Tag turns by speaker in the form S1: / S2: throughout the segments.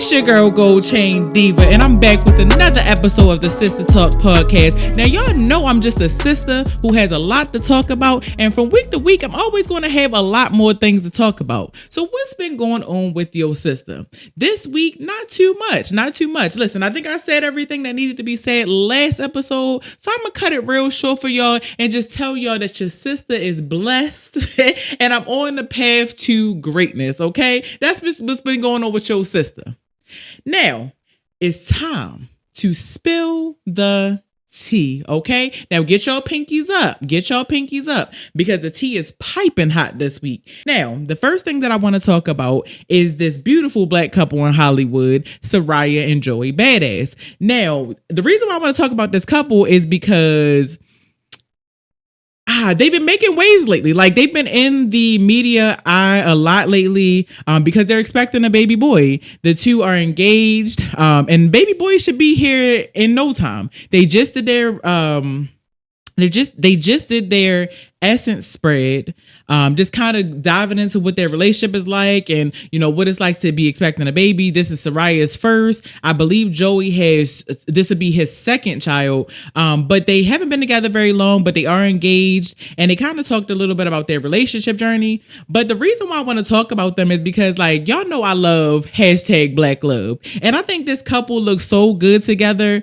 S1: It's your girl Gold Chain Diva, and I'm back with another episode of the Sistah Talk podcast. Now, y'all know I'm just a sister who has a lot to talk about, and from week to week, I'm always going to have a lot more things to talk about. So, what's been going on with your sister? This week, not too much. Listen, I think I said everything that needed to be said last episode, so I'm gonna cut it real short for y'all and just tell y'all that your sister is blessed, and I'm on the path to greatness. Okay, that's what's been going on with your sister. Now, it's time to spill the tea, okay? Now, get your pinkies up because the tea is piping hot this week. Now, the first thing that I want to talk about is this beautiful black couple in Hollywood, Soraya and Joey Badass. Now, the reason why I want to talk about this couple is because they've been making waves lately. Like, they've been in the media eye a lot lately because they're expecting a baby boy. The two are engaged, and baby boy should be here in no time. They just did their essence spread, just kind of diving into what their relationship is like and, you know, what it's like to be expecting a baby. This is Soraya's first. I believe Joey this would be his second child, but they haven't been together very long, but they are engaged, and they kind of talked a little bit about their relationship journey. But the reason why I want to talk about them is because, like, y'all know I love #Black Love, and I think this couple looks so good together,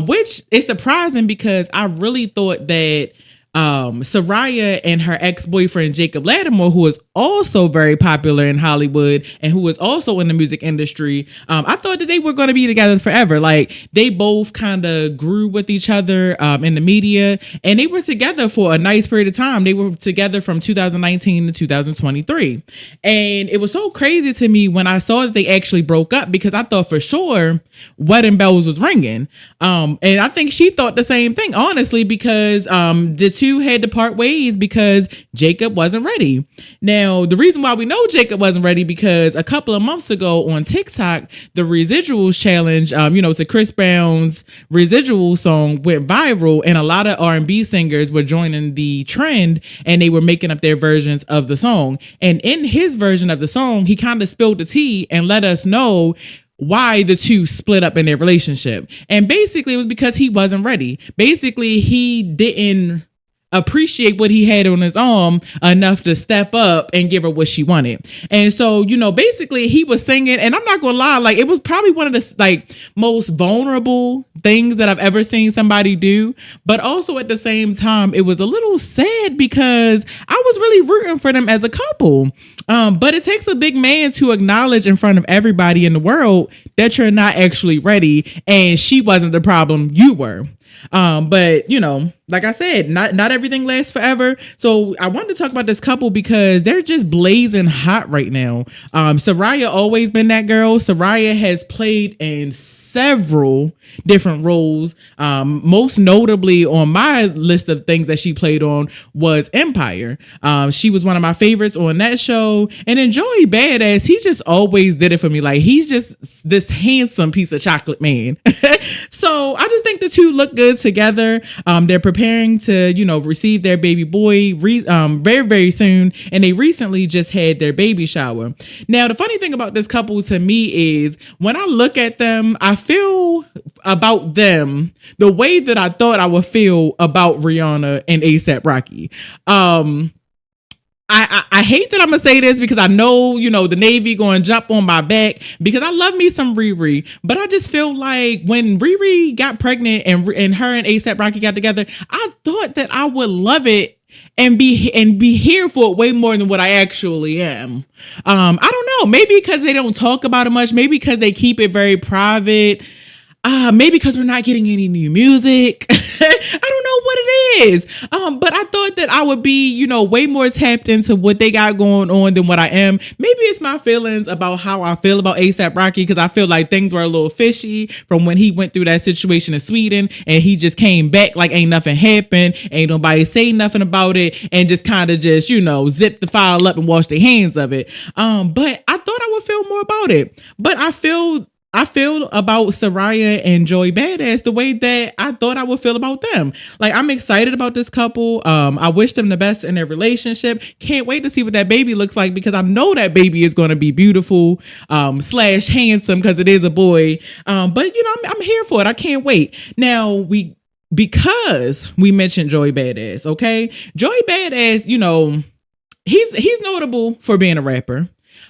S1: which is surprising because I really thought that Soraya and her ex-boyfriend Jacob Lattimore, who is also very popular in Hollywood and who is also in the music industry, I thought that they were going to be together forever. Like, they both kind of grew with each other in the media, and they were together for a nice period of time. They were together from 2019 to 2023, and it was so crazy to me when I saw that they actually broke up, because I thought for sure wedding bells was ringing, and I think she thought the same thing, honestly, because the two had to part ways because Jacob wasn't ready. Now, the reason why we know Jacob wasn't ready, because a couple of months ago on TikTok, the Residuals challenge, to Chris Brown's Residual song went viral, and a lot of R&B singers were joining the trend, and they were making up their versions of the song. And in his version of the song, he kind of spilled the tea and let us know why the two split up in their relationship. And basically, it was because he wasn't ready. Basically, he didn't appreciate what he had on his arm enough to step up and give her what she wanted. And so, basically he was singing, and I'm not gonna lie, like, it was probably one of the most vulnerable things that I've ever seen somebody do. But also at the same time, it was a little sad because I was really rooting for them as a couple. But it takes a big man to acknowledge in front of everybody in the world that you're not actually ready, and she wasn't the problem, you were. But like I said, not everything lasts forever. So I wanted to talk about this couple because they're just blazing hot right now. Soraya always been that girl. Soraya has played in several different roles. Most notably on my list of things that she played on was Empire. She was one of my favorites on that show. And then Joey Badass, he just always did it for me. Like, he's just this handsome piece of chocolate man. So I just think the two look good together. They're preparing to, receive their baby boy very, very soon. And they recently just had their baby shower. Now, the funny thing about this couple to me is when I look at them, I feel about them the way that I thought I would feel about Rihanna and A$AP Rocky. I hate that I'm gonna say this because I know, the Navy going to jump on my back because I love me some Riri, but I just feel like when Riri got pregnant and her and A$AP Rocky got together, I thought that I would love it and be here for it way more than what I actually am. I don't know, maybe because they don't talk about it much, maybe because they keep it very private. Maybe because we're not getting any new music. I don't know what it is. But I thought that I would be, way more tapped into what they got going on than what I am. Maybe it's my feelings about how I feel about A$AP Rocky, because I feel like things were a little fishy from when he went through that situation in Sweden and he just came back like ain't nothing happened, ain't nobody say nothing about it, and just kind of just, zip the file up and wash their hands of it. But I thought I would feel more about it. But I feel I feel about Soraya and Joey Badass the way that I thought I would feel about them. Like, I'm excited about this couple. I wish them the best in their relationship. Can't wait to see what that baby looks like because I know that baby is going to be beautiful, slash handsome because it is a boy. But you know, I'm here for it. I can't wait. Now because we mentioned Joey Badass, okay? Joey Badass, you know, he's notable for being a rapper.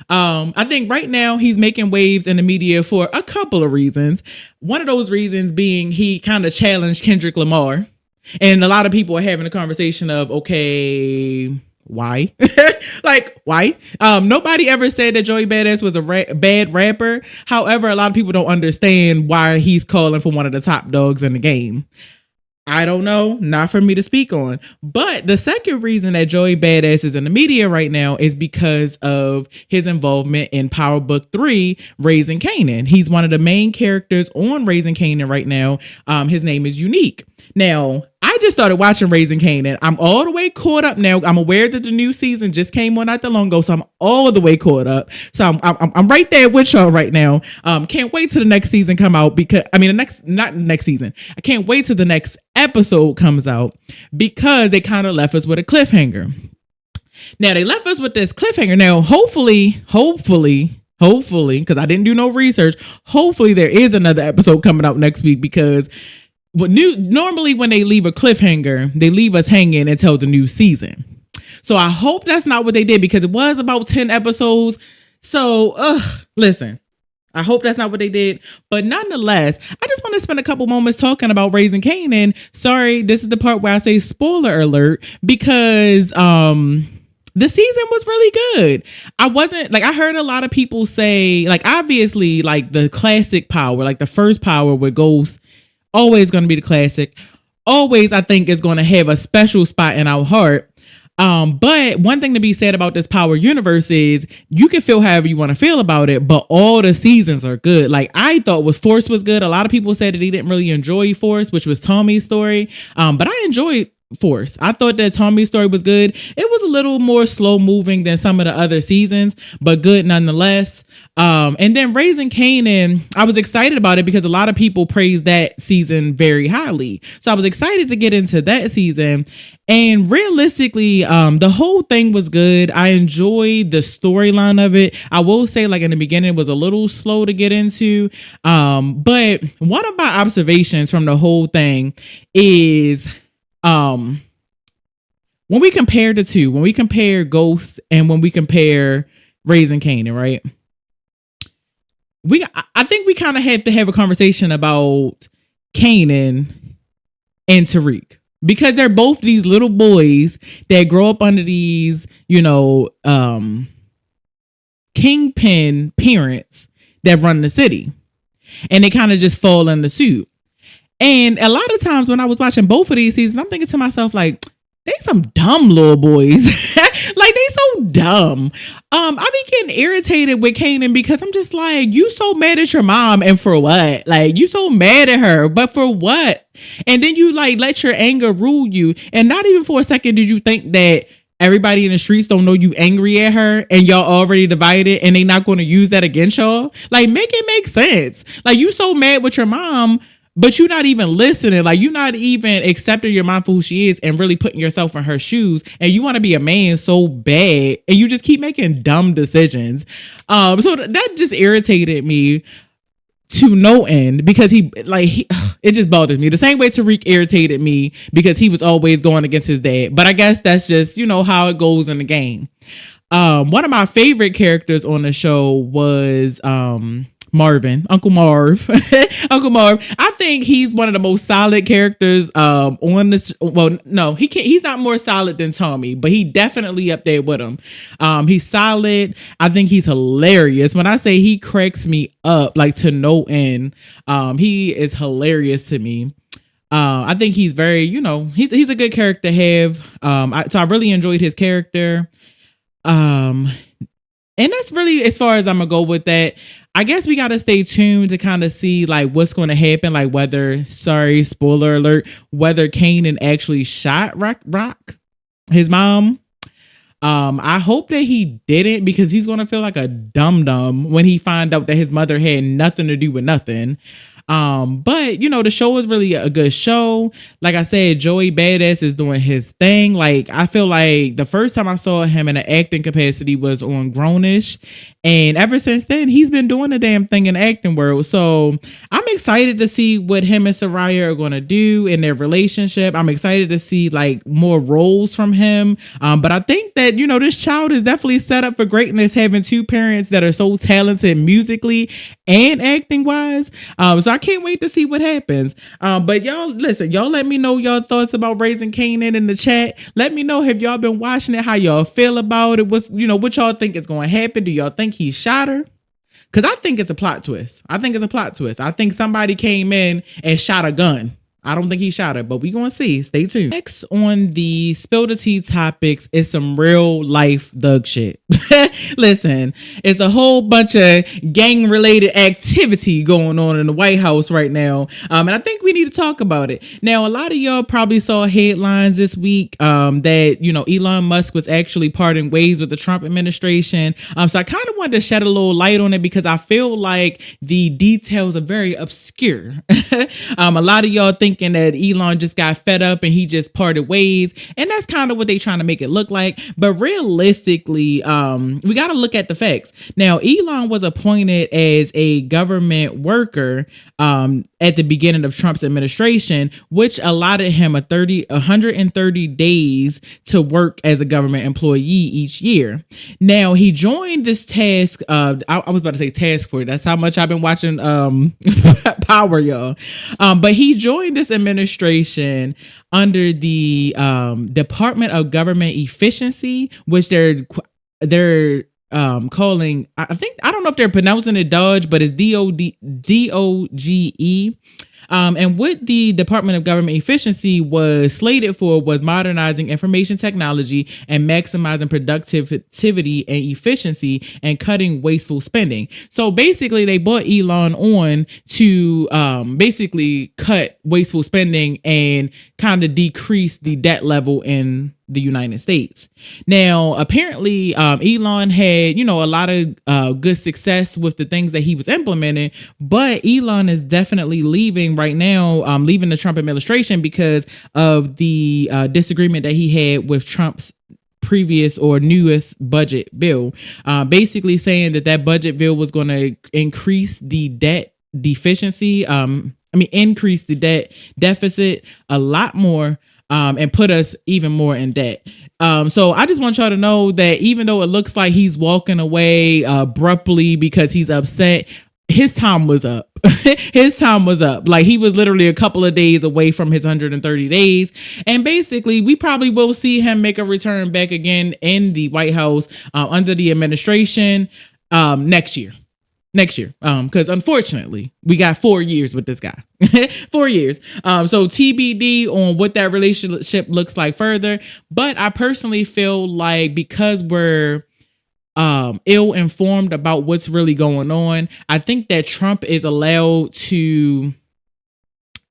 S1: I think right now he's making waves in the media for a couple of reasons. One of those reasons being he kind of challenged Kendrick Lamar. And a lot of people are having a conversation of, okay, why? Like, why? Nobody ever said that Joey Badass was a bad rapper. However, a lot of people don't understand why he's calling for one of the top dogs in the game. I don't know, not for me to speak on. But the second reason that Joey Badass is in the media right now is because of his involvement in Power Book 3, Raising Kanan. He's one of the main characters on Raising Kanan right now. His name is Unique. Now, I just started watching Raising Kanan. I'm all the way caught up now. I'm aware that the new season just came on not that long ago, so I'm all the way caught up. So I'm right there with y'all right now. Can't wait till the next season come out because not the next season. I can't wait till the next episode comes out because they kind of left us with a cliffhanger. Now they left us with this cliffhanger. Now, hopefully, because I didn't do no research, hopefully there is another episode coming out next week because normally when they leave a cliffhanger, they leave us hanging until the new season. So I hope that's not what they did because it was about 10 episodes. So listen, I hope that's not what they did. But nonetheless, I just want to spend a couple moments talking about Raising Kanan. Sorry, this is the part where I say spoiler alert because the season was really good. I heard a lot of people say, like, obviously, like the classic Power, like the first Power with Ghost, always going to be the classic. Always, I think, is going to have a special spot in our heart. But one thing to be said about this Power universe is you can feel however you want to feel about it, but all the seasons are good. Like, I thought Force was good. A lot of people said that they didn't really enjoy Force, which was Tommy's story. But I enjoyed Force. I thought that Tommy's story was good. It was a little more slow moving than some of the other seasons, but good nonetheless. And then Raising Kanan, I was excited about it because a lot of people praised that season very highly. So I was excited to get into that season. And realistically, the whole thing was good. I enjoyed the storyline of it. I will say, like, in the beginning, it was a little slow to get into. But one of my observations from the whole thing is when we compare the two, when we compare Ghost and when we compare Raising Kanan, right? I think we kind of have to have a conversation about Kanan and Tariq because they're both these little boys that grow up under these, you know, kingpin parents that run the city, and they kind of just fall in the suit. And a lot of times when I was watching both of these seasons, I'm thinking to myself, like, they some dumb little boys. Like, they so dumb. I be getting irritated with Kanan because I'm just like, you so mad at your mom and for what? Like, you so mad at her, but for what? And then you like let your anger rule you. And not even for a second did you think that everybody in the streets don't know you angry at her and y'all already divided and they not going to use that against y'all. Like, make it make sense. Like, you so mad with your mom, but you're not even listening. Like, you're not even accepting your mom for who she is and really putting yourself in her shoes. And you want to be a man so bad and you just keep making dumb decisions. So that just irritated me to no end because it just bothers me. The same way Tariq irritated me because he was always going against his dad. But I guess that's just, you know, how it goes in the game. One of my favorite characters on the show was Marvin, Uncle Marv. Uncle Marv. I think he's one of the most solid characters on this. Well, no, he's not more solid than Tommy, but he definitely up there with him. He's solid. I think he's hilarious. When I say he cracks me up like to no end, he is hilarious to me. I think he's very, you know, he's a good character to have. So I really enjoyed his character. And that's really as far as I'm gonna go with that. I guess we gotta stay tuned to kind of see like what's going to happen, like whether, sorry, spoiler alert, whether Kanan actually shot Rock, his mom. I hope that he didn't, because he's gonna feel like a dum dum when he find out that his mother had nothing to do with nothing. But the show is really a good show. Like I said, Joey Badass is doing his thing. Like, I feel like the first time I saw him in an acting capacity was on Grownish, and ever since then he's been doing the damn thing in the acting world. So I'm excited to see what him and Soraya are going to do in their relationship. I'm excited to see like more roles from him. But I think that this child is definitely set up for greatness, having two parents that are so talented musically and acting wise. So I can't wait to see what happens. But y'all, listen, y'all let me know your thoughts about Raising Kanan in the chat. Let me know, have y'all been watching it, how y'all feel about it, what y'all think is going to happen. Do y'all think he shot her? Because I think it's a plot twist. I think somebody came in and shot a gun. I don't think he shot her, but we gonna see. Stay tuned. Next on the Spill the Tea topics is some real life thug shit. Listen, it's a whole bunch of gang related activity going on in the White House right now. And I think we need to talk about it. Now, a lot of y'all probably saw headlines this week that, Elon Musk was actually parting ways with the Trump administration. So I kind of wanted to shed a little light on it because I feel like the details are very obscure. A lot of y'all thinking that Elon just got fed up and he just parted ways, and that's kind of what they trying to make it look like. But realistically, we got to look at the facts. Now, Elon was appointed as a government worker at the beginning of Trump's administration, which allotted him 130 days to work as a government employee each year. Now, he joined this task. I was about to say task force. That's how much I've been watching Power, y'all. But he joined this administration under the Department of Government Efficiency, which they're calling, I don't know if they're pronouncing it Dodge, but it's DOGE. And what the Department of Government Efficiency was slated for was modernizing information technology and maximizing productivity and efficiency and cutting wasteful spending. So basically, they brought Elon on to basically cut wasteful spending and kind of decrease the debt level in the United States. Now, apparently, Elon had, a lot of good success with the things that he was implementing, but Elon is definitely leaving right now, leaving the Trump administration because of the disagreement that he had with Trump's previous or newest budget bill, basically saying that budget bill was going to increase the debt deficiency, increase the debt deficit a lot more, and put us even more in debt. So I just want y'all to know that even though it looks like he's walking away abruptly because he's upset, his time was up. His time was up. Like, he was literally a couple of days away from his 130 days. And basically, we probably will see him make a return back again in the White House under the administration next year. Because unfortunately we got 4 years with this guy. 4 years. So TBD on what that relationship looks like further. But I personally feel like because we're ill-informed about what's really going on, I think that Trump is allowed to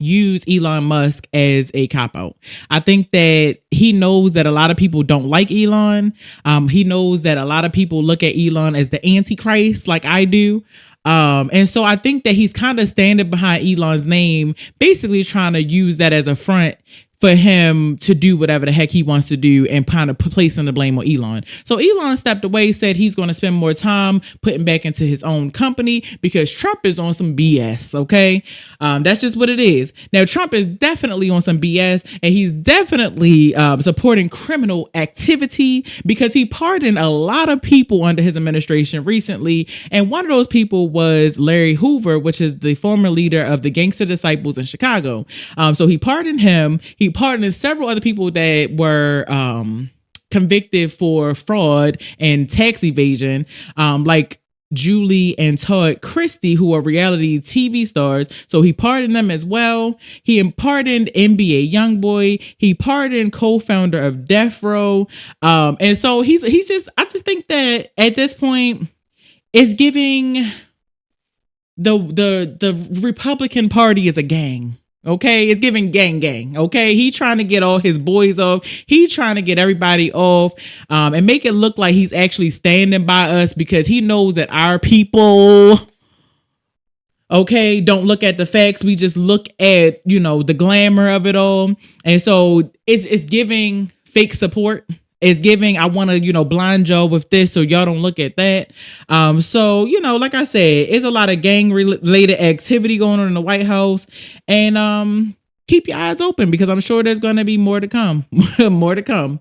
S1: use Elon Musk as a cop-out. I think that he knows that a lot of people don't like Elon. He knows that a lot of people look at Elon as the Antichrist, like I do. And so I think that he's kind of standing behind Elon's name, basically trying to use that as a front for him to do whatever the heck he wants to do and kind of placing the blame on Elon. So Elon stepped away, said he's going to spend more time putting back into his own company because Trump is on some BS. Okay. That's just what it is. Now, Trump is definitely on some BS, and he's definitely supporting criminal activity because he pardoned a lot of people under his administration recently. And one of those people was Larry Hoover, which is the former leader of the Gangster Disciples in Chicago. So he pardoned him. He pardoned several other people that were convicted for fraud and tax evasion, like Julie and Todd Christie, who are reality TV stars. So he pardoned them as well. He pardoned NBA Youngboy. He pardoned co-founder of Death Row. And so he's just, I just think that at this point, it's giving the Republican Party is a gang. Okay, it's giving gang gang. Okay, he trying to get all his boys off. He trying to get everybody off, and make it look like he's actually standing by us because he knows that our people, okay, don't look at the facts. We just look at, the glamour of it all. And so it's giving fake support. It's giving, I want to, blind y'all with this so y'all don't look at that. So, like I said, it's a lot of gang related activity going on in the White House. And keep your eyes open because I'm sure there's going to be more to come. More to come.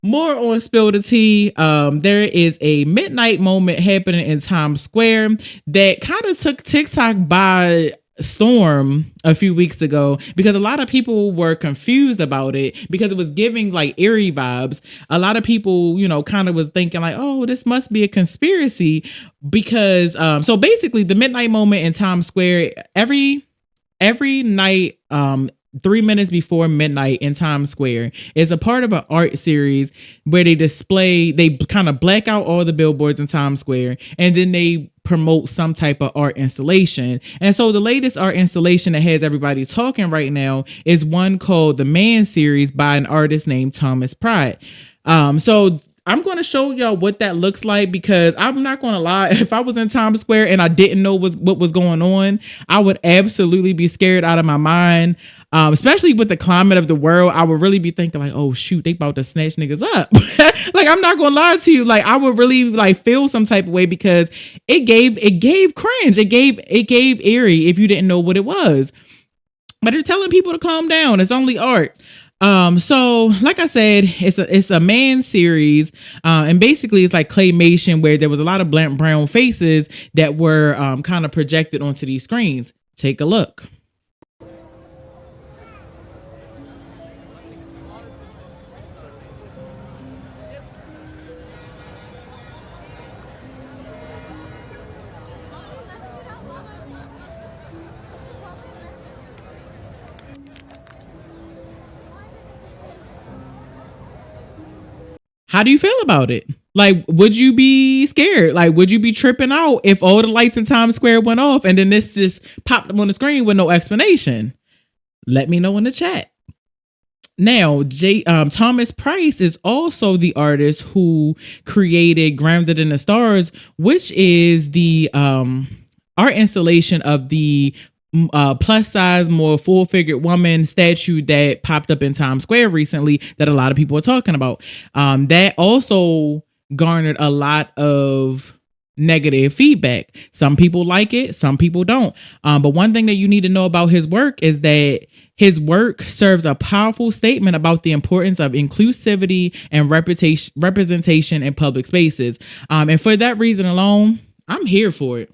S1: More on Spill the Tea. There is a midnight moment happening in Times Square that kind of took TikTok by storm a few weeks ago because a lot of people were confused about it because it was giving like eerie vibes. A lot of people, kind of was thinking like, oh, this must be a conspiracy because so basically the midnight moment in Times Square every night 3 minutes before midnight in Times Square is a part of an art series where they kind of black out all the billboards in Times Square and then they promote some type of art installation. And so the latest art installation that has everybody talking right now is one called the Man series by an artist named Thomas Pride. So I'm going to show y'all what that looks like because I'm not going to lie. If I was in Times Square and I didn't know what was going on, I would absolutely be scared out of my mind. Especially with the climate of the world, I would really be thinking like, oh shoot, they about to snatch niggas up. Like, I'm not going to lie to you. Like, I would really like feel some type of way because it gave cringe. It gave eerie if you didn't know what it was. But they're telling people to calm down. It's only art. So like I said, it's a Man series, and basically it's like claymation where there was a lot of black brown faces that were kind of projected onto these screens. Take a look. How do you feel about it? Like, would you be scared? Like, would you be tripping out if all the lights in Times Square went off and then this just popped up on the screen with no explanation? Let me know in the chat. Now, Thomas Price is also the artist who created Grounded in the Stars, which is the art installation of the plus size, more full figured woman statue that popped up in Times Square recently that a lot of people are talking about. That also garnered a lot of negative feedback. Some people like it, some people don't. But one thing that you need to know about his work is that his work serves a powerful statement about the importance of inclusivity and representation in public spaces. And for that reason alone, I'm here for it.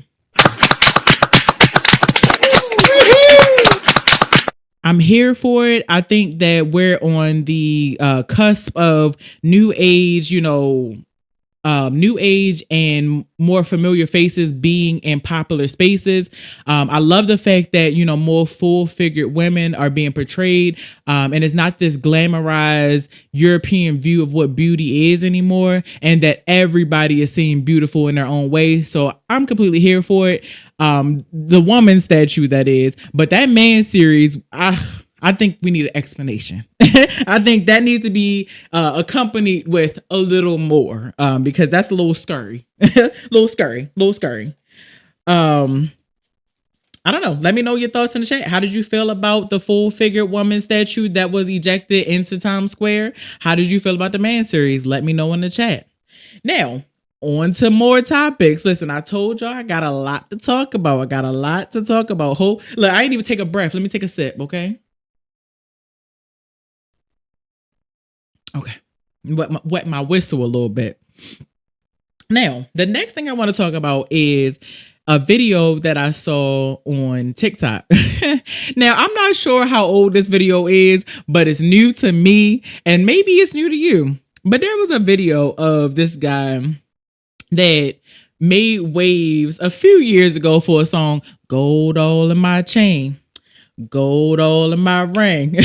S1: I'm here for it. I think that we're on the cusp of new age, new age and more familiar faces being in popular spaces. I love the fact that, more full figured women are being portrayed. And it's not this glamorized European view of what beauty is anymore. And that everybody is seen beautiful in their own way. So I'm completely here for it. The woman statue, that is, but that Man series, I think we need an explanation. I think that needs to be accompanied with a little more, because that's a little scary, little scary. I don't know. Let me know your thoughts in the chat. How did you feel about the full figured woman statue that was ejected into Times Square? How did you feel about the Man series? Let me know in the chat. Now, on to more topics. Listen, I told y'all I got a lot to talk about. Look, I ain't even take a breath. Let me take a sip, okay? Okay. Wet my whistle a little bit. Now, the next thing I want to talk about is a video that I saw on TikTok. Now, I'm not sure how old this video is, but it's new to me and maybe it's new to you. But there was a video of this guy that made waves a few years ago for a song, Gold All in My Chain. Gold all in my ring.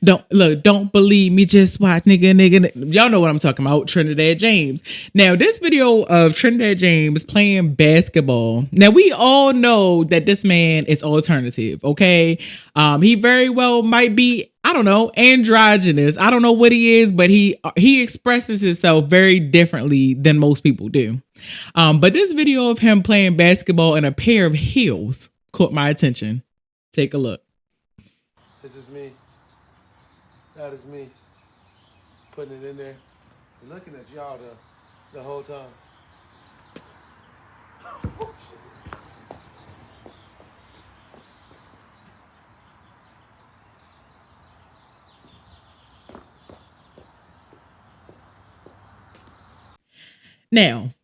S1: Don't believe me, just watch, nigga. Y'all know what I'm talking about, Trinidad James. Now, this video of Trinidad James playing basketball. Now, we all know that this man is alternative, okay? He very well might be, I don't know, androgynous. I don't know what he is, but he expresses himself very differently than most people do. But this video of him playing basketball in a pair of heels caught my attention. Take a look.
S2: This is me. That is me. Putting it in there. Looking at y'all the whole time. Oh, shit.
S1: Now,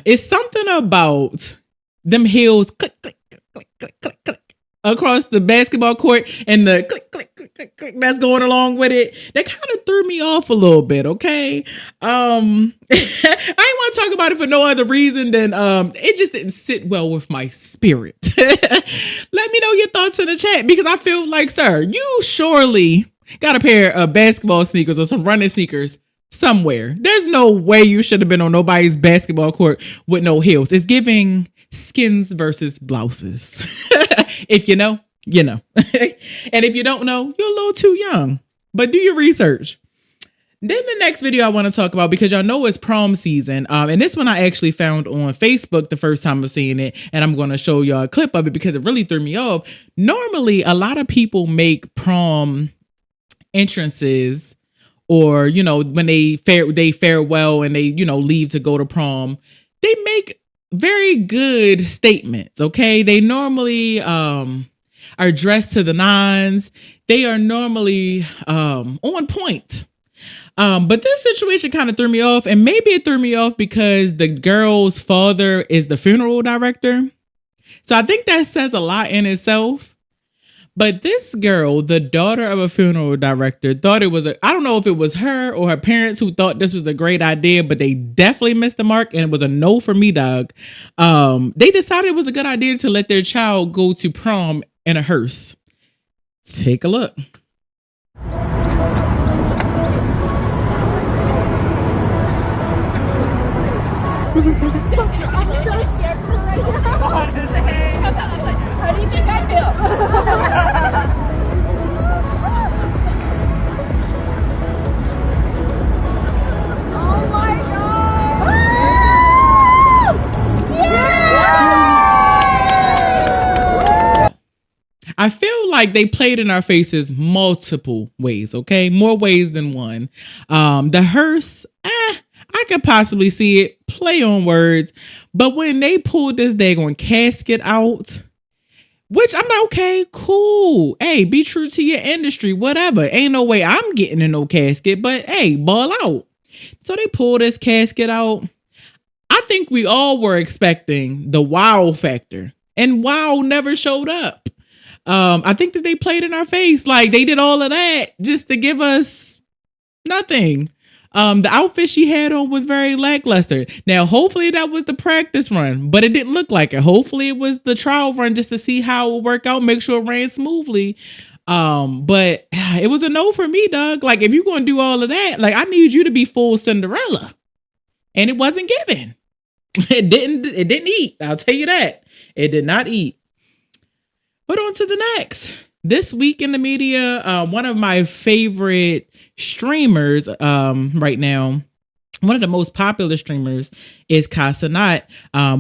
S1: it's something about them heels click, click, click, click, click, click across the basketball court and the click, click, click, click, click that's going along with it. That kind of threw me off a little bit, okay? I ain't want to talk about it for no other reason than it just didn't sit well with my spirit. Let me know your thoughts in the chat, because I feel like, sir, you surely got a pair of basketball sneakers or some running sneakers somewhere. There's no way you should have been on nobody's basketball court with no heels. It's giving skins versus blouses. If you know, you know. And if you don't know, you're a little too young. But do your research. Then the next video I want to talk about, because y'all know it's prom season. And this one I actually found on Facebook the first time of seeing it. And I'm going to show y'all a clip of it because it really threw me off. Normally, a lot of people make prom entrances, or, you know, when they farewell and they, you know, leave to go to prom, they make very good statements. Okay. They normally are dressed to the nines. They are normally on point. But this situation kind of threw me off, and maybe it threw me off because the girl's father is the funeral director. So I think that says a lot in itself. But this girl, the daughter of a funeral director, thought it was I don't know if it was her or her parents who thought this was a great idea, but they definitely missed the mark, and it was a no for me, dog. They decided it was a good idea to let their child go to prom in a hearse. Take a look.
S3: I'm so scared for her right now. How do you think I feel? Oh my God! Yeah!
S1: I feel like they played in our faces multiple ways, okay? More ways than one. The hearse, I could possibly see it, play on words, but when they pulled this daggone casket out, which I'm like, okay, cool. Hey, be true to your industry, whatever. Ain't no way I'm getting in no casket, but hey, ball out. So they pulled this casket out. I think we all were expecting the wow factor, and wow never showed up. I think that they played in our face. Like, they did all of that just to give us nothing. The outfit she had on was very lackluster. Now, hopefully that was the practice run, but it didn't look like it. Hopefully it was the trial run just to see how it would work out, make sure it ran smoothly. But it was a no for me, Doug. Like, if you're going to do all of that, like, I need you to be full Cinderella. And it wasn't given. It didn't eat. I'll tell you that. It did not eat. But on to the next. This week in the media, one of my favorite streamers right now, one of the most popular streamers is Kanan.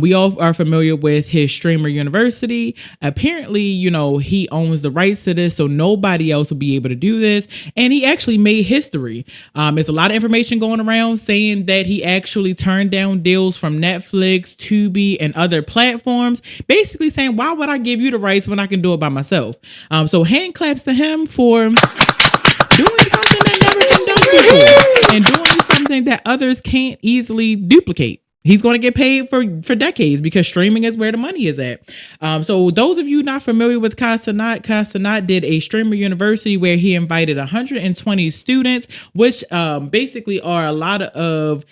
S1: We all are familiar with his streamer university. Apparently, you know, he owns the rights to this, so nobody else will be able to do this. And he actually made history. There's a lot of information going around saying that he actually turned down deals from Netflix, Tubi, and other platforms, basically saying, why would I give you the rights when I can do it by myself? So hand claps to him for doing something that never been done before, and doing something that others can't easily duplicate. He's going to get paid for decades because streaming is where the money is at. So those of you not familiar with Kanan did a streamer university where he invited 120 students, which basically are a lot of,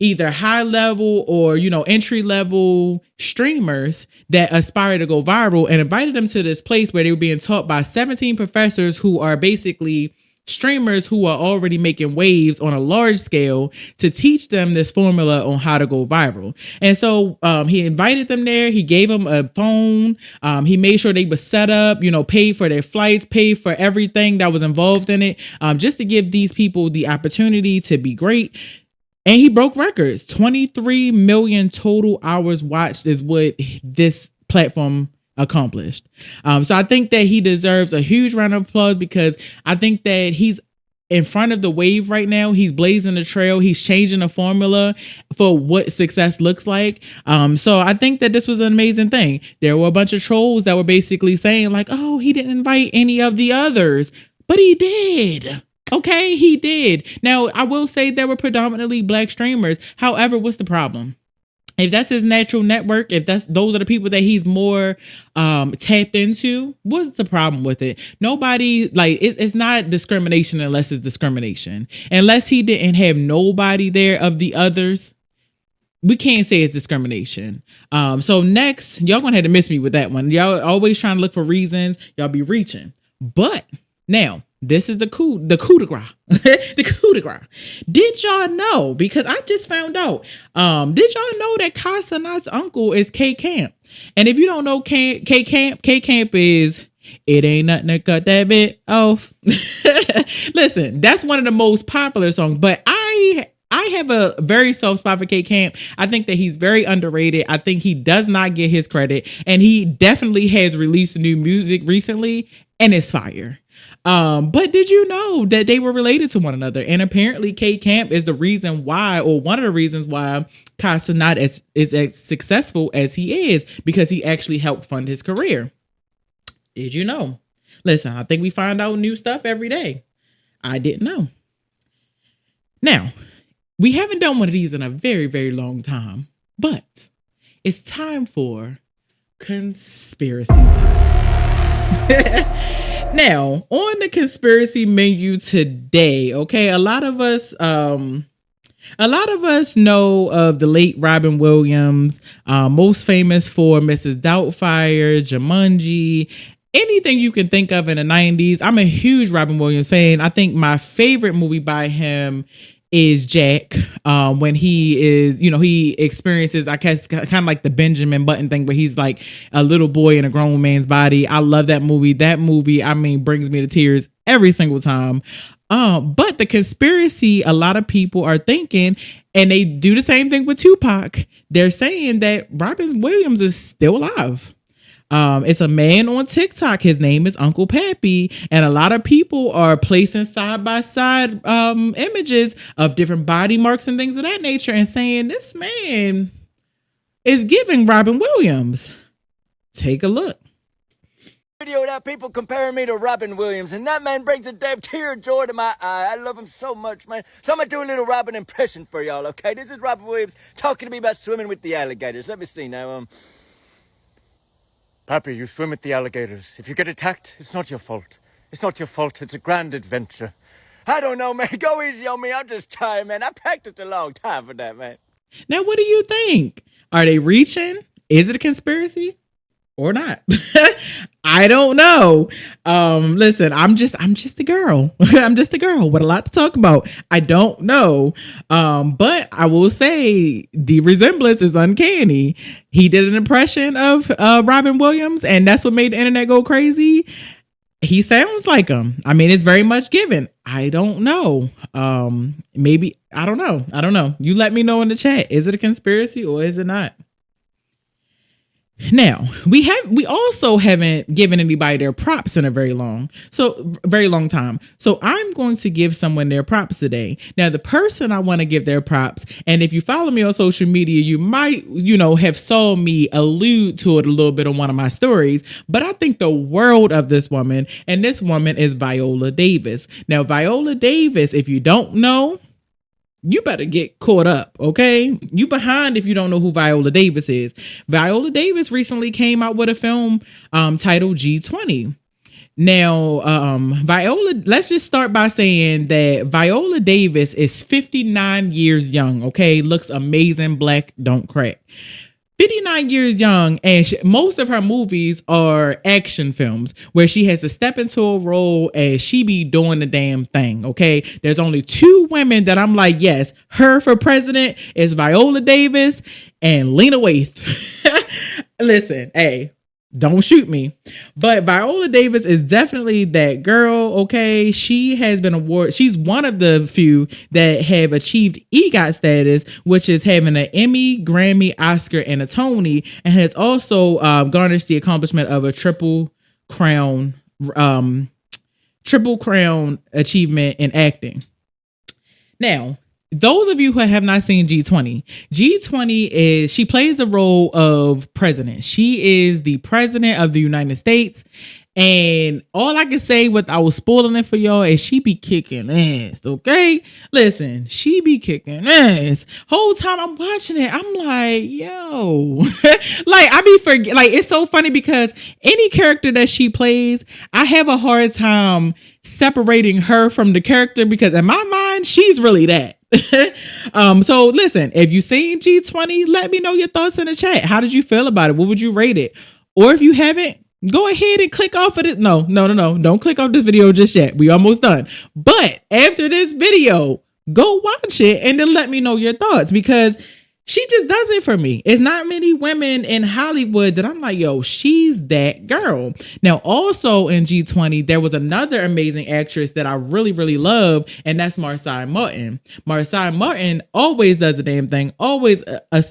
S1: either high level or, entry level streamers that aspire to go viral, and invited them to this place where they were being taught by 17 professors who are basically streamers who are already making waves on a large scale, to teach them this formula on how to go viral. And so he invited them there. He gave them a phone. He made sure they were set up, paid for their flights, paid for everything that was involved in it, just to give these people the opportunity to be great. And he broke records. 23 million total hours watched is what this platform accomplished. So I think that he deserves a huge round of applause, because I think that he's in front of the wave right now. He's blazing the trail. He's changing the formula for what success looks like. So I think that this was an amazing thing. There were a bunch of trolls that were basically saying like, oh, he didn't invite any of the others, but he did. Okay, he did. Now, I will say there were predominantly Black streamers. However, what's the problem? If that's his natural network, if those are the people that he's more tapped into, what's the problem with it? Nobody, like, it's not discrimination unless it's discrimination. Unless he didn't have nobody there of the others, we can't say it's discrimination. So next, y'all gonna have to miss me with that one. Y'all always trying to look for reasons. Y'all be reaching. But now, this is the coup de grace. The coup de grace. Did y'all know? Because I just found out. Did y'all know that Kasanat's uncle is K Camp? And if you don't know K Camp is "It Ain't Nothing to Cut That Bit Off." Listen, that's one of the most popular songs. But I have a very soft spot for K Camp. I think that he's very underrated. I think he does not get his credit, and he definitely has released new music recently, and it's fire. But did you know that they were related to one another? And apparently K Camp is the reason why, or one of the reasons why, Kasanat is as successful as he is, because he actually helped fund his career. Did you know? Listen, I think we find out new stuff every day. I didn't know. Now, we haven't done one of these in a very, very long time, but it's time for conspiracy time. Now, on the conspiracy menu today, okay, a lot of us know of the late Robin Williams, most famous for Mrs. Doubtfire, Jumanji, anything you can think of in the 90s. I'm a huge Robin Williams fan. I think my favorite movie by him is Jack, when he is, he experiences, I guess, kind of like the Benjamin Button thing, where he's like a little boy in a grown man's body. I love that movie. That movie, I mean, brings me to tears every single time. But the conspiracy, a lot of people are thinking, and they do the same thing with Tupac. They're saying that Robin Williams is still alive. It's a man on TikTok. His name is Uncle Pappy. And a lot of people are placing side by side images of different body marks and things of that nature, and saying this man is giving Robin Williams. Take a look.
S4: Video that people comparing me to Robin Williams, and that man brings a damn tear of joy to my eye. I love him so much, man. So I'm gonna do a little Robin impression for y'all, okay? This is Robin Williams talking to me about swimming with the alligators. Let me see now. Pappy, you swim with the alligators. If you get attacked, it's not your fault. It's not your fault. It's a grand adventure. I don't know, man. Go easy on me. I'm just tired, man. I practiced a long time for that, man.
S1: Now, what do you think? Are they reaching? Is it a conspiracy or not? I don't know. Listen, I'm just a girl. I'm just a girl with a lot to talk about. I don't know. But I will say the resemblance is uncanny. He did an impression of Robin Williams, and that's what made the internet go crazy. He sounds like him. I mean, it's very much given. I don't know. Maybe, I don't know. I don't know. You let me know in the chat. Is it a conspiracy or is it not? Now, we also haven't given anybody their props in a very long time. So I'm going to give someone their props today. Now, the person I want to give their props, and if you follow me on social media, you might, have saw me allude to it a little bit on one of my stories, but I think the world of this woman, and this woman is Viola Davis. Now, Viola Davis, if you don't know, you better get caught up, okay? You behind if you don't know who Viola Davis is. Viola Davis recently came out with a film titled G20. Now, Viola, let's just start by saying that Viola Davis is 59 years young, okay? Looks amazing, black, don't crack. 59 years young, and most of her movies are action films where she has to step into a role and she be doing the damn thing, okay? There's only two women that I'm like, yes, her for president is Viola Davis and Lena Waithe. Listen, hey, don't shoot me. But Viola Davis is definitely that girl, okay? She has been awarded. She's one of the few that have achieved EGOT status, which is having an Emmy, Grammy, Oscar, and a Tony, and has also garnished the accomplishment of a triple crown achievement in acting. Now, those of you who have not seen G20 is, she plays the role of president. She is the president of the United States. And all I can say without spoiling it for y'all is she be kicking ass, okay? Listen, she be kicking ass. Whole time I'm watching it, I'm like, yo. Like, I be like, it's so funny because any character that she plays, I have a hard time separating her from the character because in my mind, she's really that. So listen, if you've seen G20, let me know your thoughts in the chat. How did you feel about it? What would you rate it? Or if you haven't, go ahead and click off of it. No. Don't click off this video just yet. We almost done. But after this video, go watch it and then let me know your thoughts because she just does it for me. It's not many women in Hollywood that I'm like, yo, she's that girl. Now, also in G20, there was another amazing actress that I really, really love, and that's Marsai Martin. Marsai Martin always does the damn thing, always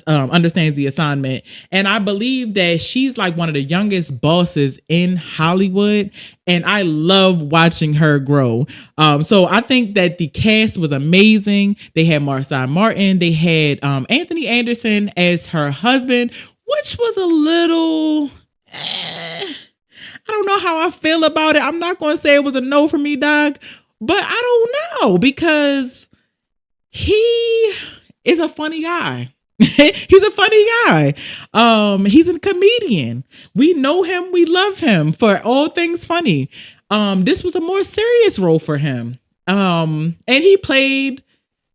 S1: understands the assignment. And I believe that she's like one of the youngest bosses in Hollywood. And I love watching her grow. So I think that the cast was amazing. They had Marsai Martin. They had Anthony Anderson as her husband, which was a little... I don't know how I feel about it. I'm not going to say it was a no for me, dog. But I don't know because he is a funny guy. He's a funny guy. He's a comedian. We know him. We love him for all things funny. This was a more serious role for him. And he played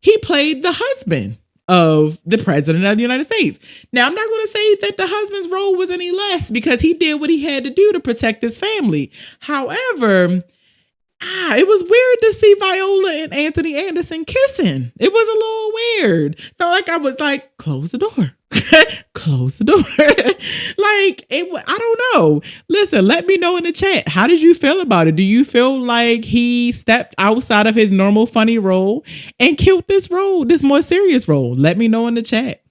S1: the husband of the president of the United States. Now, I'm not going to say that the husband's role was any less because he did what he had to do to protect his family. However, it was weird to see Viola and Anthony Anderson kissing. It was a little weird. Felt like I was like, close the door. Close the door. I don't know. Listen, let me know in the chat. How did you feel about it? Do you feel like he stepped outside of his normal funny role and killed this more serious role? Let me know in the chat.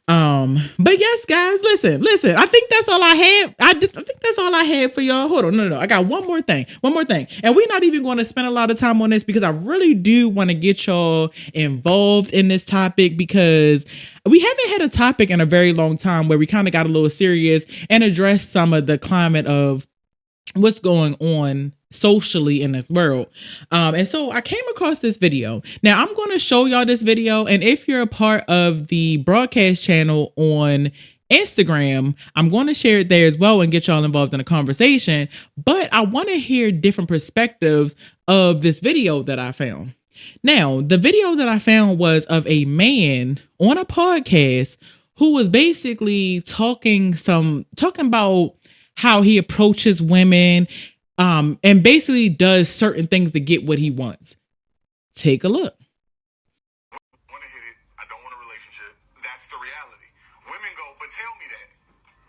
S1: But yes, guys, listen, I think that's all I had. I think that's all I had for y'all. Hold on. No. I got one more thing. And we're not even going to spend a lot of time on this because I really do want to get y'all involved in this topic because we haven't had a topic in a very long time where we kind of got a little serious and addressed some of the climate of what's going on socially in this world. And so I came across this video. Now I'm going to show y'all this video. And if you're a part of the broadcast channel on Instagram, I'm going to share it there as well and get y'all involved in a conversation. But I want to hear different perspectives of this video that I found. Now, the video that I found was of a man on a podcast who was basically talking about how he approaches women, and basically does certain things to get what he wants. Take a look.
S5: Want to hit it. I don't want a relationship. That's the reality. Women go, but tell me that.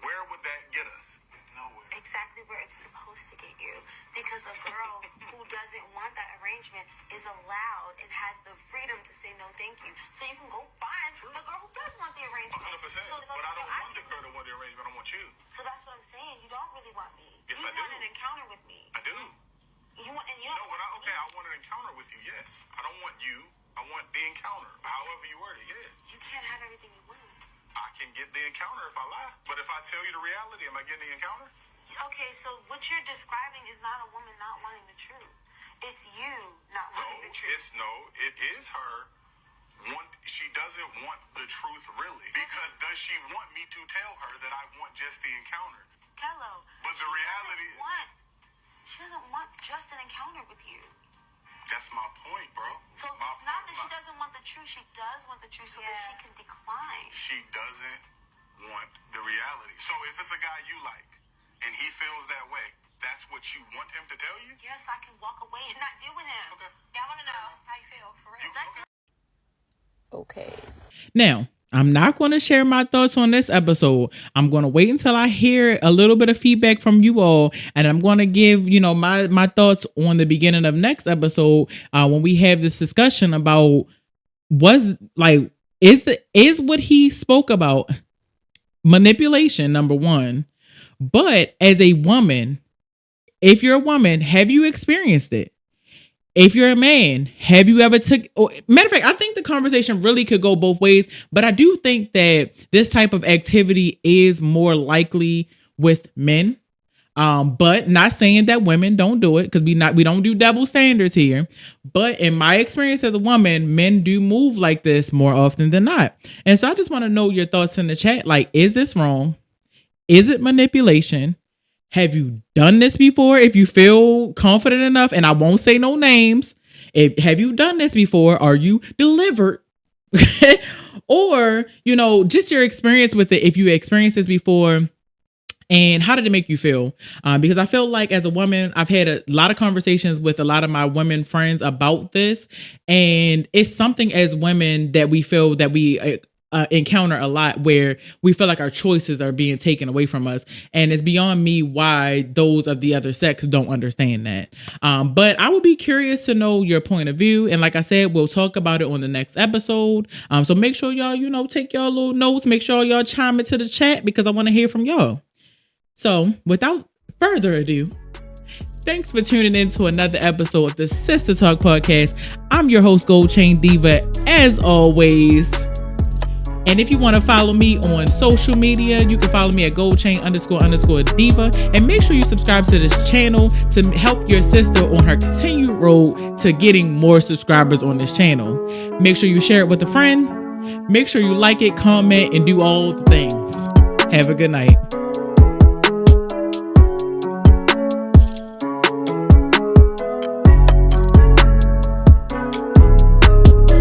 S5: Where would that get us? Nowhere.
S6: Exactly where it's supposed to get you. Because a girl who doesn't want that arrangement is allowed and has the freedom to say no thank you. So you can go find the girl who does want the arrangement.
S5: 100%.
S6: So
S5: But I don't want the girl to want the arrangement. I want you.
S6: So that's what I'm saying. You don't really want me.
S5: Yes,
S6: you
S5: I do.
S6: want an encounter with me.
S5: I do.
S6: You want, and you
S5: No,
S6: don't
S5: when
S6: want me.
S5: I want an encounter with you, yes. I don't want you. I want the encounter. However you word it, yeah.
S6: You can't have everything you want.
S5: I can get the encounter if I lie. But if I tell you the reality, am I getting the encounter?
S6: Okay, so what you're describing is not a woman not wanting the truth. It's you not wanting the truth.
S5: It is her. She doesn't want the truth really. Because does she want me to tell her that I want just the encounter?
S6: Hello.
S5: But the reality...
S6: She doesn't want just an encounter with you.
S5: That's my point, bro.
S6: So it's not that she doesn't want the truth. She does want the truth so that she can decline.
S5: She doesn't want the reality. So if it's a guy you like and he feels that way, that's what you want him to tell you?
S6: Yes, I can walk away and not deal with him.
S5: Okay.
S6: Yeah, I want to know how you feel, for real.
S3: Okay.
S1: Now, I'm not going to share my thoughts on this episode. I'm going to wait until I hear a little bit of feedback from you all, and I'm going to give, my thoughts on the beginning of next episode when we have this discussion about is what he spoke about manipulation, number one. But as a woman, if you're a woman, have you experienced it? If you're a man, have you ever matter of fact, I think the conversation really could go both ways, but I do think that this type of activity is more likely with men. But not saying that women don't do it, because we don't do double standards here. But in my experience as a woman, men do move like this more often than not. And so I just want to know your thoughts in the chat. Like, is this wrong? Is it manipulation? Have you done this before? If you feel confident enough, and I won't say no names, have you done this before? Are you delivered? Or, just your experience with it. If you experienced this before, and how did it make you feel? Because I feel like as a woman, I've had a lot of conversations with a lot of my women friends about this. And it's something as women that we feel that we encounter a lot, where we feel like our choices are being taken away from us. And it's beyond me why those of the other sex don't understand that. But I would be curious to know your point of view. And like I said, we'll talk about it on the next episode. So make sure y'all, take y'all little notes. Make sure y'all chime into the chat, because I want to hear from y'all. So without further ado, thanks for tuning in to another episode of the Sistah Talk podcast. I'm your host, Gold Chain Diva, as always. And if you want to follow me on social media, you can follow me at goldchain__diva. And make sure you subscribe to this channel to help your sister on her continued road to getting more subscribers on this channel. Make sure you share it with a friend. Make sure you like it, comment, and do all the things. Have a good night.